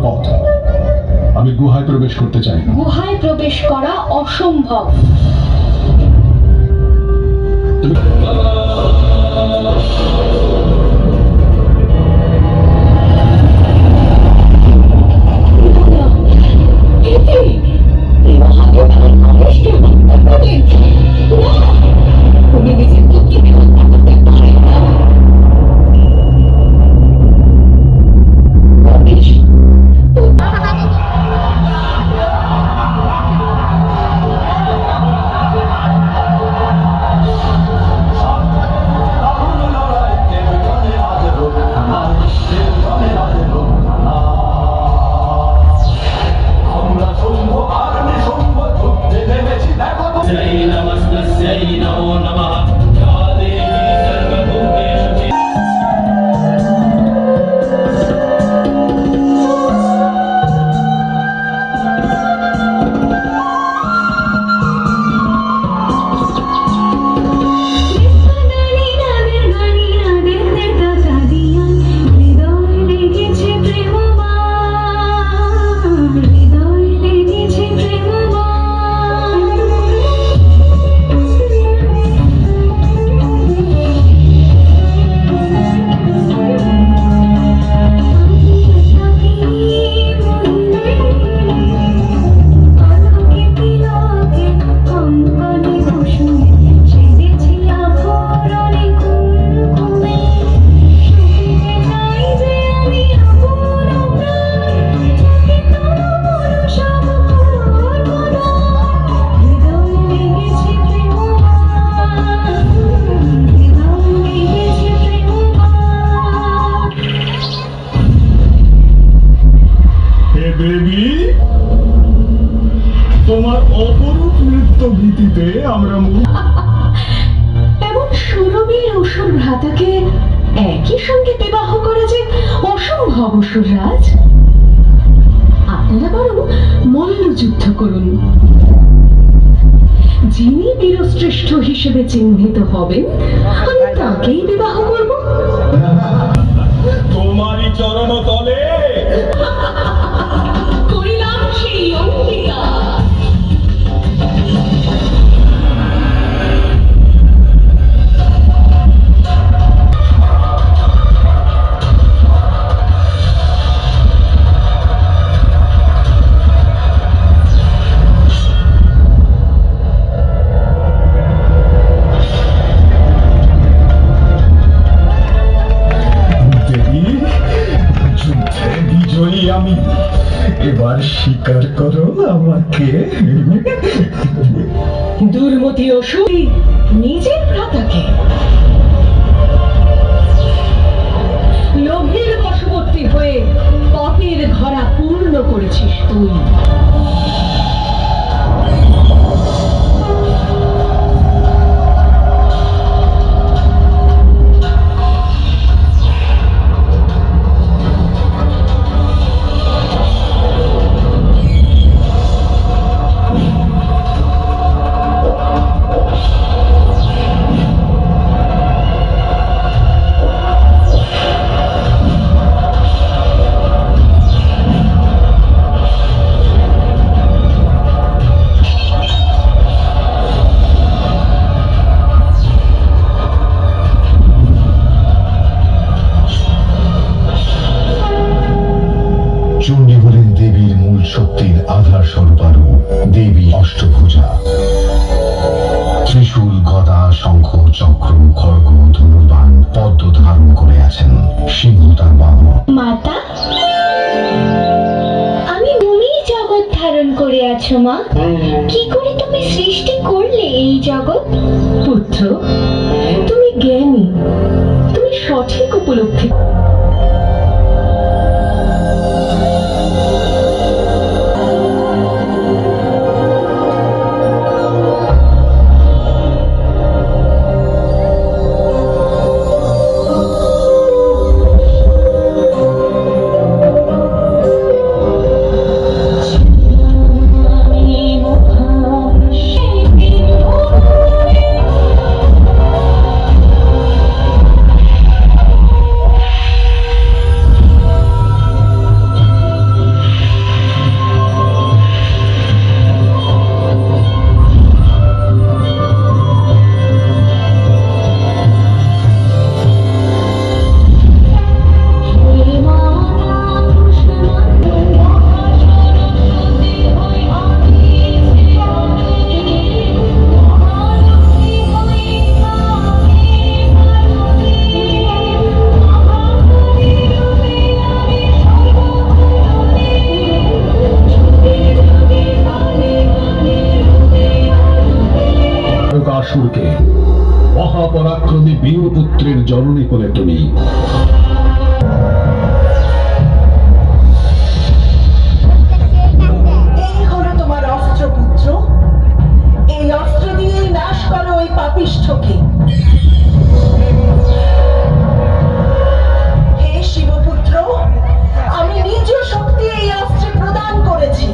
পথ। আমি গুহায় প্রবেশ করতে চাই। গুহায় প্রবেশ করা অসম্ভব। দেবী, তোমার অপরূপ নৃত্য ভীতিতে আমরা এমন সুরবীর অসুর ভ্রাতাকে একই সঙ্গে বিবাহ করা যে অসম্ভব অসুররাজ। আপনারা বরং মল্লযুদ্ধ করুন। যিনি বীরশ্রেষ্ঠ হিসেবে চিহ্নিত হবেন আমি তাকেই বিবাহ করব। তোমারই চরণ তলে করিলাম সেই অঙ্গীকার। আমি এবার স্বীকার করো আমাকে। দুর্মতি অসুর নিজের ভ্রাতাকে লোভের বশবর্তী হয়ে পাপের ঘরা পূর্ণ করেছিস তুই। চণ্ডী হলেন দেবীর মূল শক্তির আধার স্বরূপারু। দেবী অষ্টভুজা, ত্রিশূল, গদা, শঙ্খ, চক্র, খড়গ, ধনুর্বাণ, পদ্ম ধারণ করে আছেন। সিংহ তার বাহন। মাতা, আমি মনেই জগৎ ধারণ করে আছো মা। কি করে তুমি সৃষ্টি করলে এই জগৎ? পুত্র, তুমি জ্ঞানী, তুমি সঠিক উপলব্ধি। পুত্রের জননী কোলে তুমি। এই হলো তোমার অস্ত্র পুত্র, এই অস্ত্র দিয়েই নাশ করো ওই পাপিষ্ঠকে। হে শিবপুত্র, আমি নিজ শক্তি এই অস্ত্রে প্রদান করেছি।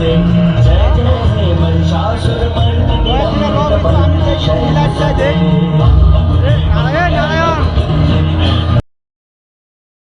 जय जय महिषासुर मर्दिनी अमृत वर्षिणी जय